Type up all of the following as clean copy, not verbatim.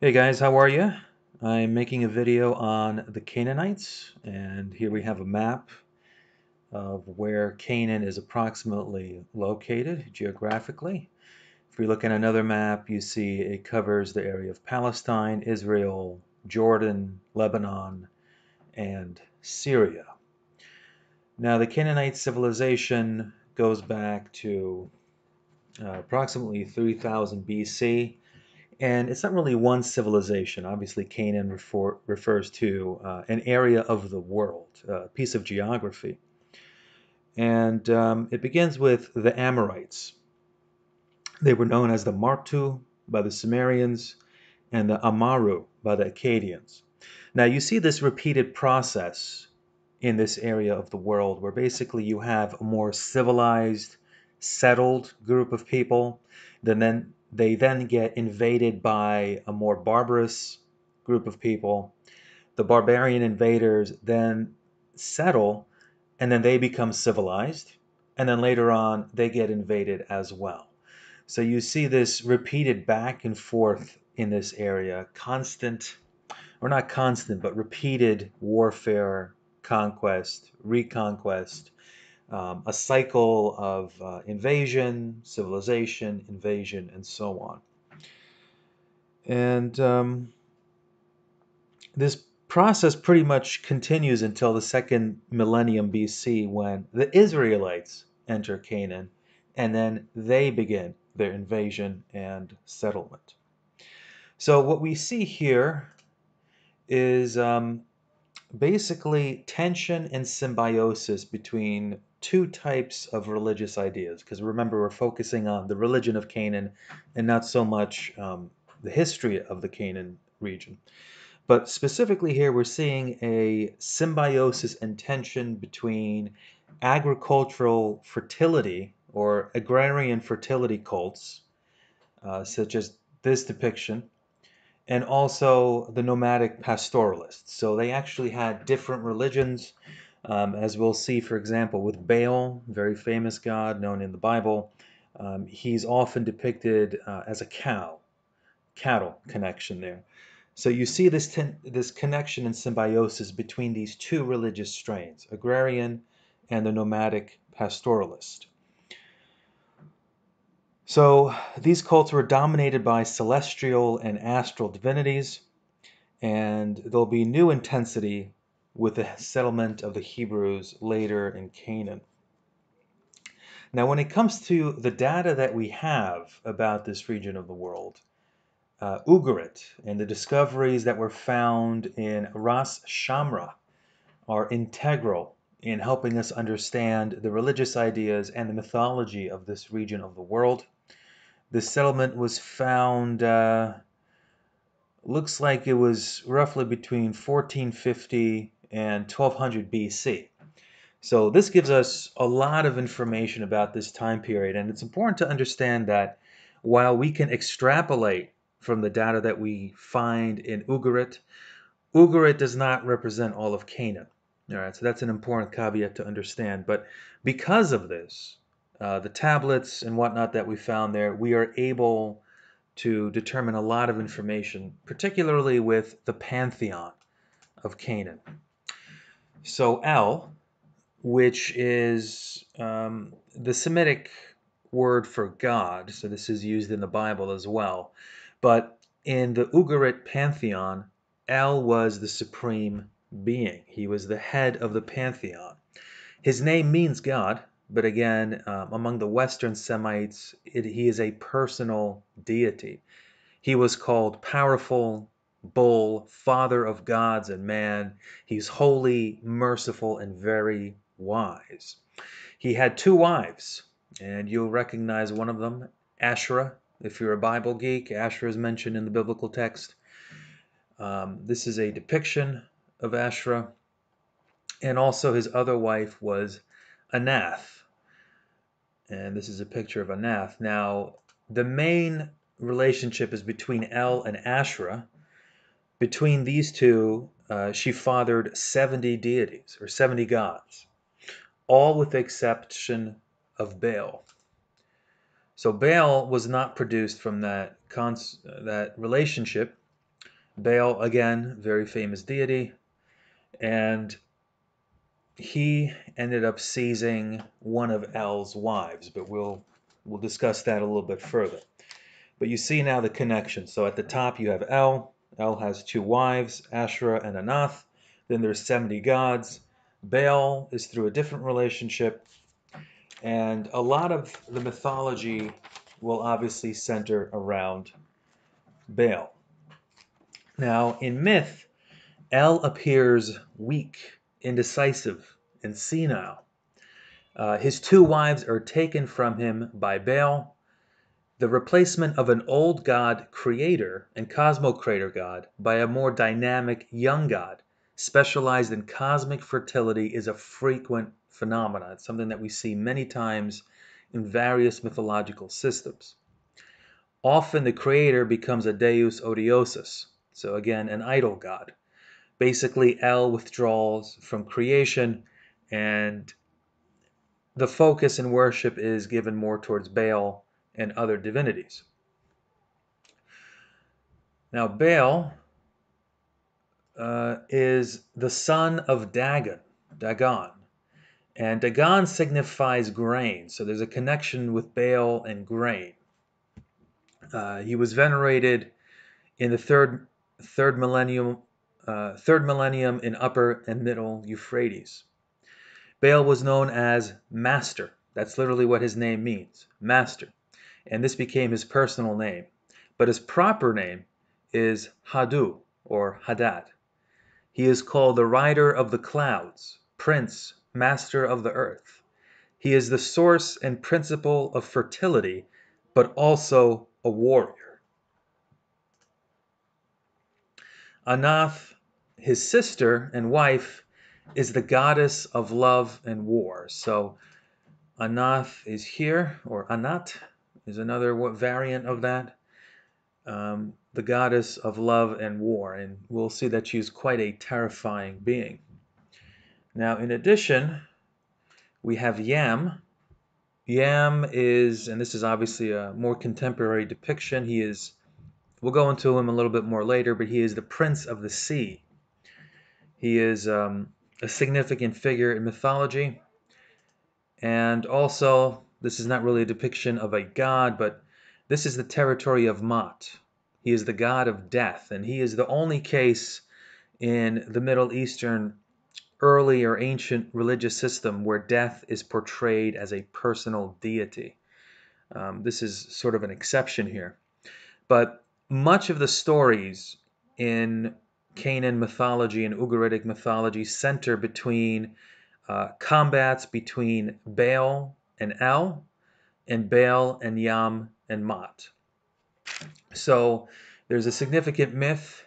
Hey guys, how are you? I'm making a video on the Canaanites, and here we have a map of where Canaan is approximately located geographically. If we look at another map, you see it covers the area of Palestine, Israel, Jordan, Lebanon, and Syria. Now, the Canaanite civilization goes back to approximately 3000 BC. And it's not really one civilization. Obviously, Canaan refers to an area of the world, a piece of geography. And it begins with the Amorites. They were known as the Martu by the Sumerians and the Amaru by the Akkadians. Now, you see this repeated process in this area of the world where basically you have a more civilized, settled group of people, then they then get invaded by a more barbarous group of people. The barbarian invaders then settle, and then they become civilized, and then later on they get invaded as well. So you see this repeated back and forth in this area, constant, or not constant, but repeated warfare, conquest, reconquest, a cycle of invasion, civilization, invasion, and so on. And this process pretty much continues until the second millennium BC when the Israelites enter Canaan and then they begin their invasion and settlement. So, what we see here is basically tension and symbiosis between two types of religious ideas. Because remember, we're focusing on the religion of Canaan and not so much the history of the Canaan region. But specifically here, we're seeing a symbiosis and tension between agricultural fertility or agrarian fertility cults, such as this depiction, and also the nomadic pastoralists. So they actually had different religions, as we'll see, for example, with Baal, very famous god known in the Bible. He's often depicted as a cattle connection there. So you see this connection and symbiosis between these two religious strains, agrarian and the nomadic pastoralist. So these cults were dominated by celestial and astral divinities, and there'll be new intensity with the settlement of the Hebrews later in Canaan. Now, when it comes to the data that we have about this region of the world, Ugarit and the discoveries that were found in Ras Shamra are integral in helping us understand the religious ideas and the mythology of this region of the world. This settlement was found looks like it was roughly between 1450 and 1200 BC. So this gives us a lot of information about this time period, and it's important to understand that while we can extrapolate from the data that we find in Ugarit, Ugarit does not represent all of Canaan. All right, so that's an important caveat to understand. But because of this, the tablets and whatnot that we found there, we are able to determine a lot of information, particularly with the pantheon of Canaan. So El, which is the Semitic word for God, so this is used in the Bible as well. But in the Ugarit pantheon, El was the supreme being. He was the head of the pantheon. His name means God, but again, among the Western Semites, he is a personal deity. He was called powerful, bull, father of gods and man. He's holy, merciful, and very wise. He had two wives, and you'll recognize one of them, Asherah. If you're a Bible geek, Asherah is mentioned in the biblical text. This is a depiction of Asherah. And also his other wife was Anath. And this is a picture of Anath. Now, the main relationship is between El and Asherah. Between these two, she fathered 70 deities, or 70 gods, all with the exception of Baal. So Baal was not produced from that relationship. Baal, again, very famous deity, and he ended up seizing one of El's wives, but we'll discuss that a little bit further. But you see now the connection. So at the top you have El. El has two wives, Asherah and Anath. Then there's 70 gods. Baal is through a different relationship. And a lot of the mythology will obviously center around Baal. Now, in myth, El appears weak, indecisive, and senile. His two wives are taken from him by Baal, the replacement of an old god creator and cosmocrator god by a more dynamic young god specialized in cosmic fertility is a frequent phenomenon. It's something that we see many times in various mythological systems. Often the creator becomes a deus odiosus, so again, an idol god. Basically, El withdraws from creation, and the focus in worship is given more towards Baal and other divinities. Now, Baal is the son of Dagon, and Dagon signifies grain. So there's a connection with Baal and grain. He was venerated in the third millennium in Upper and Middle Euphrates. Baal was known as Master. That's literally what his name means, Master. And this became his personal name. But his proper name is Hadu, or Hadad. He is called the rider of the clouds, prince, master of the earth. He is the source and principle of fertility, but also a warrior. Anath, his sister and wife, is the goddess of love and war. So Anath is here, or Anat is another variant of that. The goddess of love and war, and we'll see that she's quite a terrifying being. Now, in addition, we have Yam. Yam is, and this is obviously a more contemporary depiction, we'll go into him a little bit more later, but he is the prince of the sea. He is a significant figure in mythology, and also, this is not really a depiction of a god, but this is the territory of Mot. He is the god of death, and he is the only case in the Middle Eastern early or ancient religious system where death is portrayed as a personal deity. This is sort of an exception here. But much of the stories in Canaan mythology and Ugaritic mythology center between combats between Baal and El, and Baal and Yam and Mot. So there's a significant myth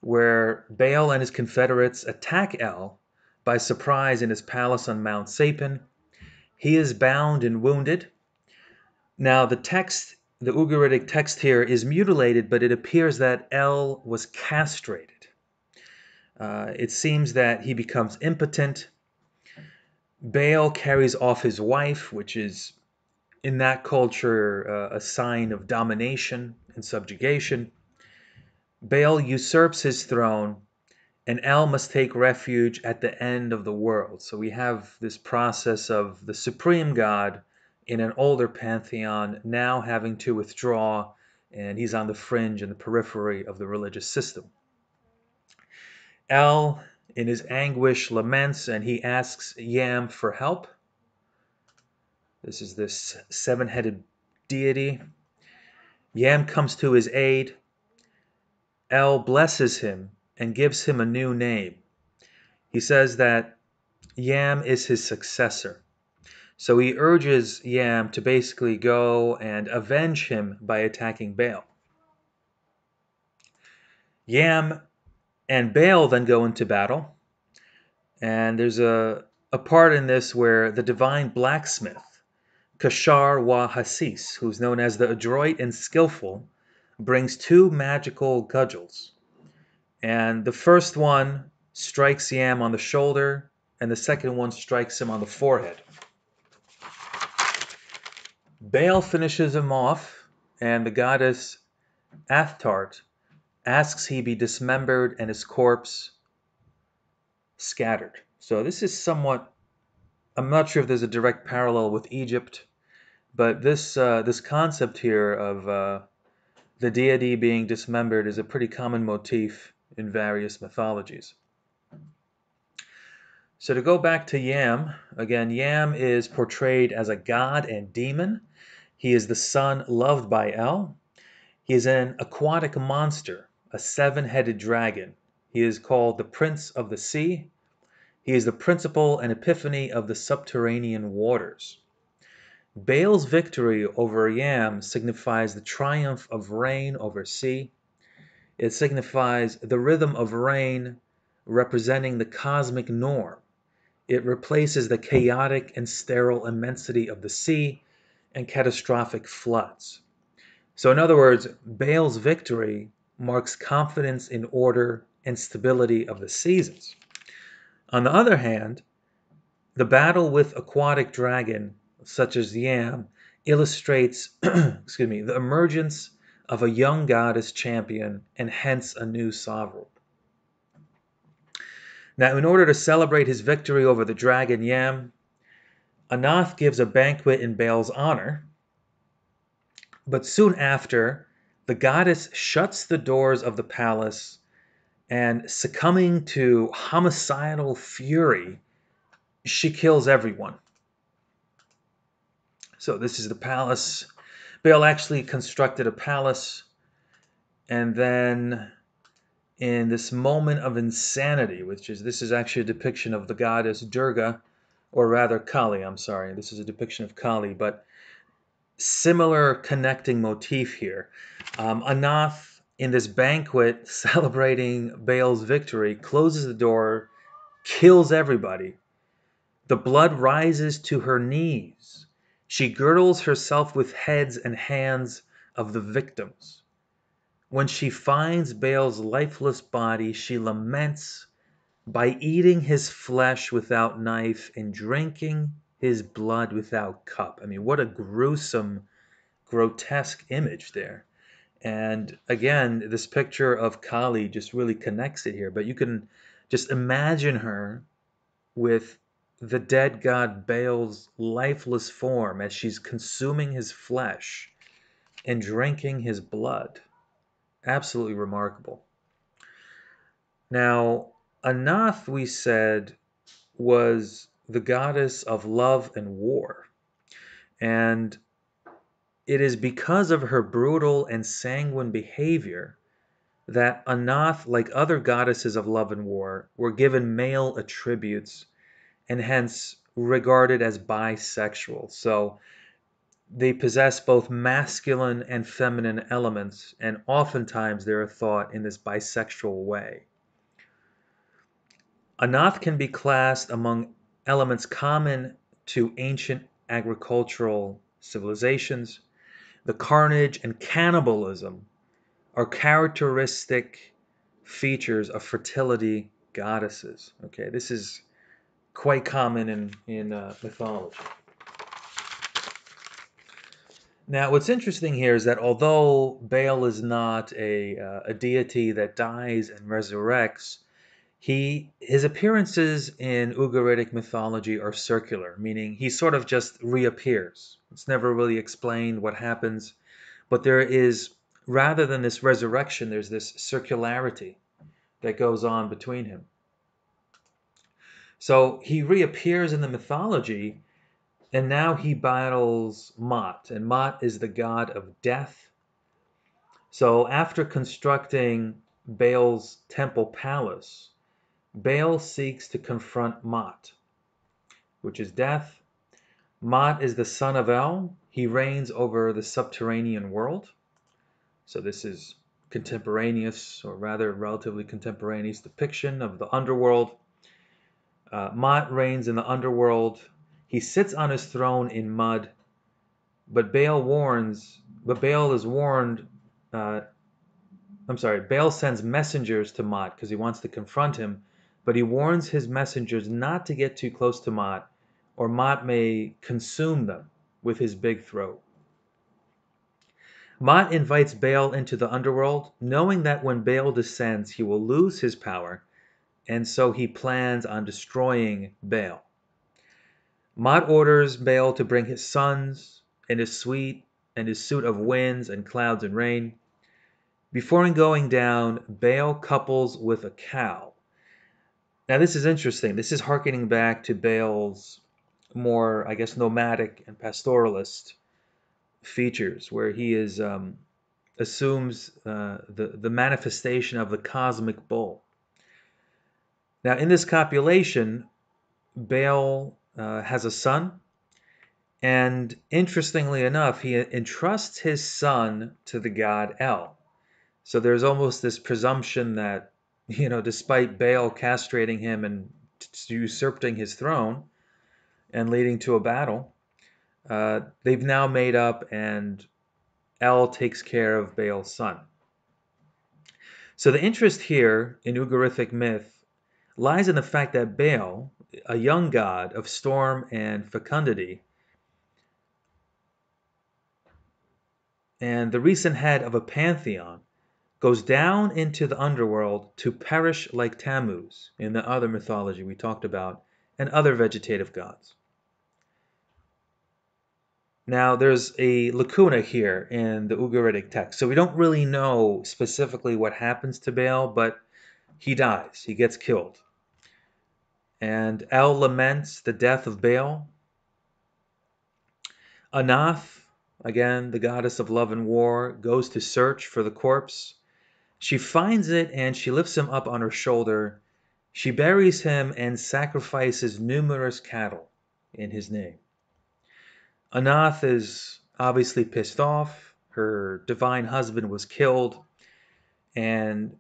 where Baal and his confederates attack El by surprise in his palace on Mount Sapin. He is bound and wounded. Now the Ugaritic text here is mutilated, but it appears that El was castrated. It seems that he becomes impotent. Baal carries off his wife, which is in that culture a sign of domination and subjugation. Baal usurps his throne, and El must take refuge at the end of the world. So we have this process of the supreme god in an older pantheon now having to withdraw, and he's on the fringe and the periphery of the religious system. El, in his anguish, laments, and he asks Yam for help. This is this seven-headed deity. Yam comes to his aid. El blesses him and gives him a new name. He says that Yam is his successor. So he urges Yam to basically go and avenge him by attacking Baal. Yam and Baal then go into battle. And there's a part in this where the divine blacksmith, Kashar wa Hasis, who's known as the adroit and skillful, brings two magical cudgels. And the first one strikes Yam on the shoulder, and the second one strikes him on the forehead. Baal finishes him off, and the goddess Athtart asks he be dismembered and his corpse scattered. So this is somewhat, I'm not sure if there's a direct parallel with Egypt, but this concept here of the deity being dismembered is a pretty common motif in various mythologies. So to go back to Yam, again, Yam is portrayed as a god and demon. He is the son loved by El. He is an aquatic monster, a seven-headed dragon. He is called the Prince of the Sea. He is the principle and epiphany of the subterranean waters. Baal's victory over Yam signifies the triumph of rain over sea. It signifies the rhythm of rain representing the cosmic norm. It replaces the chaotic and sterile immensity of the sea and catastrophic floods. So in other words, Baal's victory marks confidence in order and stability of the seasons. On the other hand, the battle with aquatic dragon, such as Yam, illustrates the emergence of a young goddess champion and hence a new sovereign. Now, in order to celebrate his victory over the dragon Yam, Anath gives a banquet in Baal's honor, but soon after, the goddess shuts the doors of the palace and, succumbing to homicidal fury, she kills everyone. So this is the palace. Baal actually constructed a palace, and then in this moment of insanity, this is actually a depiction of the goddess Durga, or rather Kali, I'm sorry, this is a depiction of Kali, but similar connecting motif here. Anath, in this banquet celebrating Baal's victory, closes the door, kills everybody. The blood rises to her knees. She girdles herself with heads and hands of the victims. When she finds Baal's lifeless body, she laments by eating his flesh without knife and drinking his blood without cup. I mean, what a gruesome, grotesque image there. And again, this picture of Kali just really connects it here. But you can just imagine her with the dead god Baal's lifeless form as she's consuming his flesh and drinking his blood. Absolutely remarkable. Now, Anath, we said, was the goddess of love and war. And it is because of her brutal and sanguine behavior that Anath, like other goddesses of love and war, were given male attributes and hence regarded as bisexual. So they possess both masculine and feminine elements, and oftentimes they are thought in this bisexual way. Anath can be classed among elements common to ancient agricultural civilizations. The carnage and cannibalism are characteristic features of fertility goddesses. Okay, this is quite common in mythology. Now, what's interesting here is that although Baal is not a deity that dies and resurrects, his appearances in Ugaritic mythology are circular, meaning he sort of just reappears. It's never really explained what happens, but there is, rather than this resurrection, there's this circularity that goes on between him. So he reappears in the mythology, and now he battles Mot, and Mot is the god of death. So after constructing Baal's temple palace, Baal seeks to confront Mot, which is death. Mot is the son of El. He reigns over the subterranean world. So this is contemporaneous, or rather relatively contemporaneous depiction of the underworld. Mot reigns in the underworld. He sits on his throne in mud, but Baal is warned. Baal sends messengers to Mot because he wants to confront him, but he warns his messengers not to get too close to Mot, or Mot may consume them with his big throat. Mot invites Baal into the underworld, knowing that when Baal descends, he will lose his power, and so he plans on destroying Baal. Mot orders Baal to bring his sons and his suit of winds and clouds and rain. Before going down, Baal couples with a cow. Now this is interesting. This is hearkening back to Baal's more, I guess, nomadic and pastoralist features, where he assumes the manifestation of the cosmic bull. Now in this copulation, Baal has a son, and interestingly enough, he entrusts his son to the god El. So there's almost this presumption that, despite Baal castrating him and usurping his throne and leading to a battle, they've now made up, and El takes care of Baal's son. So the interest here in Ugaritic myth lies in the fact that Baal, a young god of storm and fecundity, and the recent head of a pantheon, goes down into the underworld to perish like Tammuz in the other mythology we talked about, and other vegetative gods. Now, there's a lacuna here in the Ugaritic text, so we don't really know specifically what happens to Baal, but he dies, he gets killed. And El laments the death of Baal. Anath, again, the goddess of love and war, goes to search for the corpse. She finds it and she lifts him up on her shoulder. She buries him and sacrifices numerous cattle in his name. Anath is obviously pissed off. Her divine husband was killed. And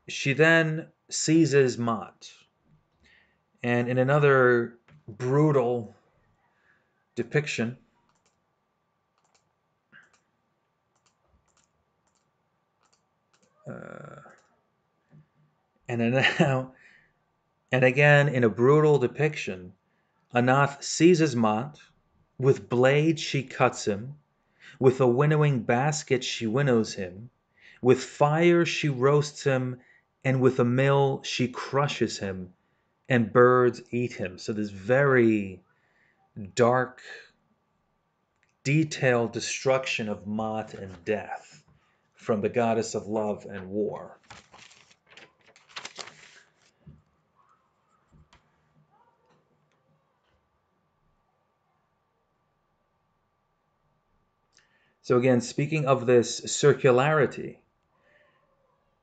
she then seizes Mot. And in another brutal depiction, and again in a brutal depiction, Anath seizes Mot. With blades she cuts him. With a winnowing basket she winnows him. With fire she roasts him. And with a mill she crushes him. And birds eat him. So this very dark, detailed destruction of Mot and death from the goddess of love and war. So again, speaking of this circularity,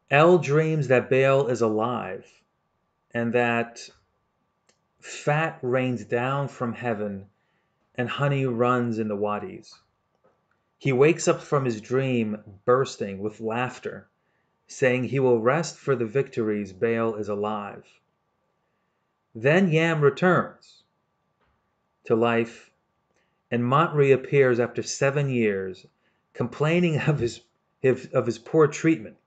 El dreams that Baal is alive and that fat rains down from heaven and honey runs in the wadis. He wakes up from his dream bursting with laughter, saying he will rest for the victories Baal is alive. Then Yam returns to life, and Mot reappears after 7 years, complaining of his poor treatment.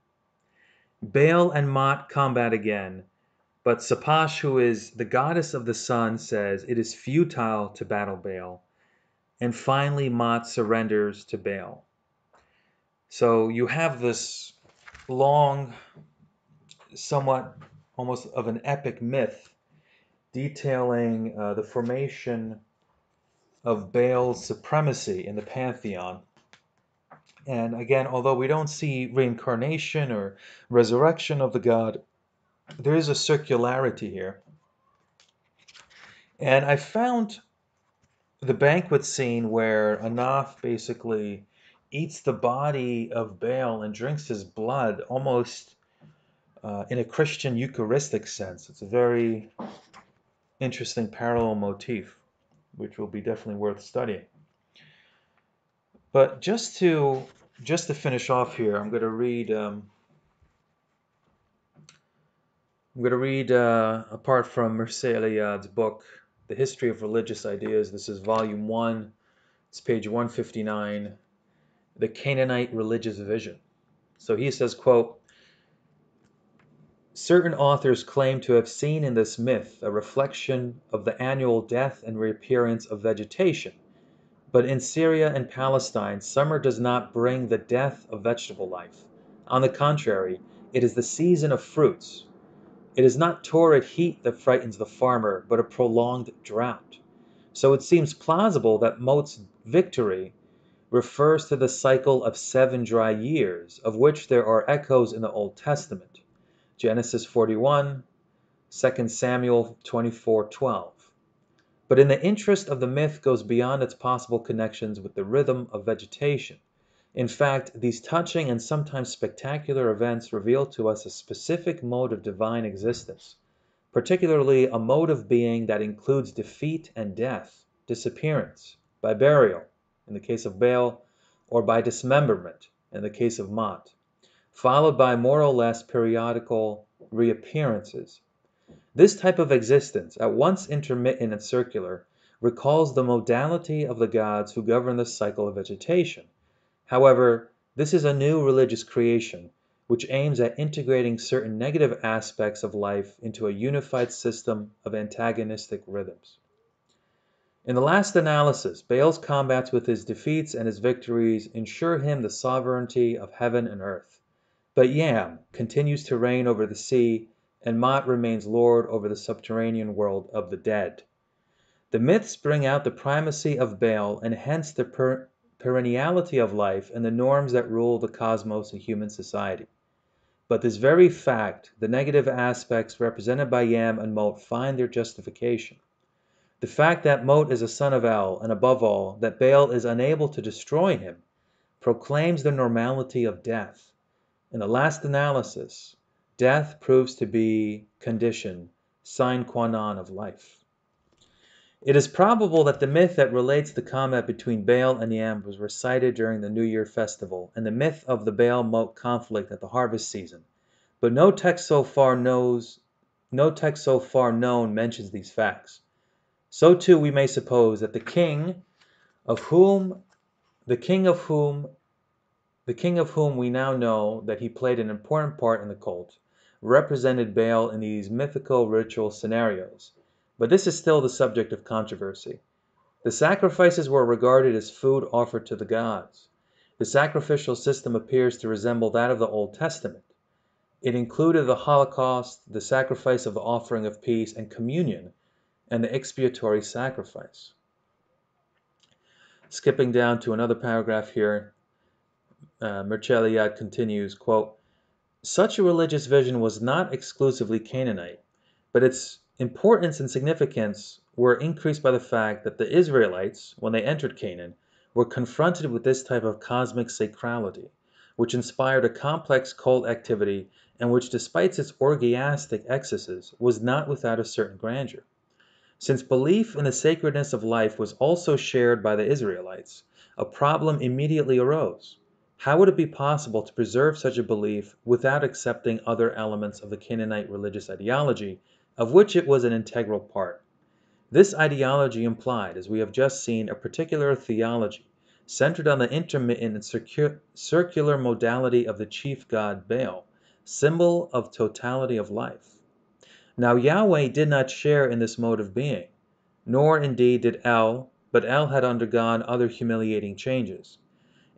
Baal and Mot combat again, but Sapash, who is the goddess of the sun, says it is futile to battle Baal, and finally Mot surrenders to Baal. So you have this long, somewhat almost of an epic myth detailing the formation of Baal's supremacy in the pantheon. And again, although we don't see reincarnation or resurrection of the god, there is a circularity here. And I found the banquet scene where Anath basically eats the body of Baal and drinks his blood almost in a Christian Eucharistic sense. It's a very interesting parallel motif, which will be definitely worth studying. But just to finish off here, I'm going to read a part from Mircea Eliade's book, The History of Religious Ideas. This is volume 1. It's page 159, The Canaanite Religious Vision. So he says, quote, certain authors claim to have seen in this myth a reflection of the annual death and reappearance of vegetation, But in Syria and Palestine, summer does not bring the death of vegetable life. On the contrary, it is the season of fruits. It is not torrid heat that frightens the farmer, but a prolonged drought. So it seems plausible that Mot's victory refers to the cycle of 7 dry years, of which there are echoes in the Old Testament. Genesis 41, 2 Samuel 24:12. But in the interest of the myth goes beyond its possible connections with the rhythm of vegetation. In fact, these touching and sometimes spectacular events reveal to us a specific mode of divine existence, particularly a mode of being that includes defeat and death, disappearance, by burial, in the case of Baal, or by dismemberment, in the case of Mot, followed by more or less periodical reappearances. This type of existence, at once intermittent and circular, recalls the modality of the gods who govern the cycle of vegetation. However, this is a new religious creation, which aims at integrating certain negative aspects of life into a unified system of antagonistic rhythms. In the last analysis, Baal's combats with his defeats and his victories ensure him the sovereignty of heaven and earth. But Yam continues to reign over the sea, and Mot remains lord over the subterranean world of the dead. The myths bring out the primacy of Baal and hence the perenniality of life and the norms that rule the cosmos and human society. But this very fact, the negative aspects represented by Yam and Mot find their justification. The fact that Mot is a son of El, and above all, that Baal is unable to destroy him, proclaims the normality of death. In the last analysis, death proves to be condition, sine qua non of life. It is probable that the myth that relates the combat between Baal and Yam was recited during the New Year festival, and the myth of the Baal-Mot conflict at the harvest season, but no text so far known mentions these facts. So too we may suppose that the king of whom we now know that he played an important part in the cult, represented Baal in these mythical ritual scenarios. But this is still the subject of controversy. The sacrifices were regarded as food offered to the gods. The sacrificial system appears to resemble that of the Old Testament. It included the Holocaust, the sacrifice of the offering of peace and communion, and the expiatory sacrifice. Skipping down to another paragraph here, Mercheliad continues, quote, such a religious vision was not exclusively Canaanite, but its importance and significance were increased by the fact that the Israelites, when they entered Canaan, were confronted with this type of cosmic sacrality, which inspired a complex cult activity and which, despite its orgiastic excesses, was not without a certain grandeur. Since belief in the sacredness of life was also shared by the Israelites, a problem immediately arose. How would it be possible to preserve such a belief without accepting other elements of the Canaanite religious ideology, of which it was an integral part? This ideology implied, as we have just seen, a particular theology centered on the intermittent and circular modality of the chief god Baal, symbol of totality of life. Now Yahweh did not share in this mode of being, nor indeed did El, but El had undergone other humiliating changes.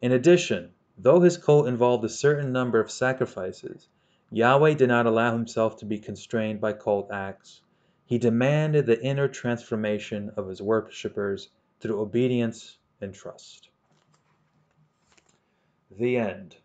In addition, though his cult involved a certain number of sacrifices, Yahweh did not allow himself to be constrained by cult acts. He demanded the inner transformation of his worshippers through obedience and trust. The end.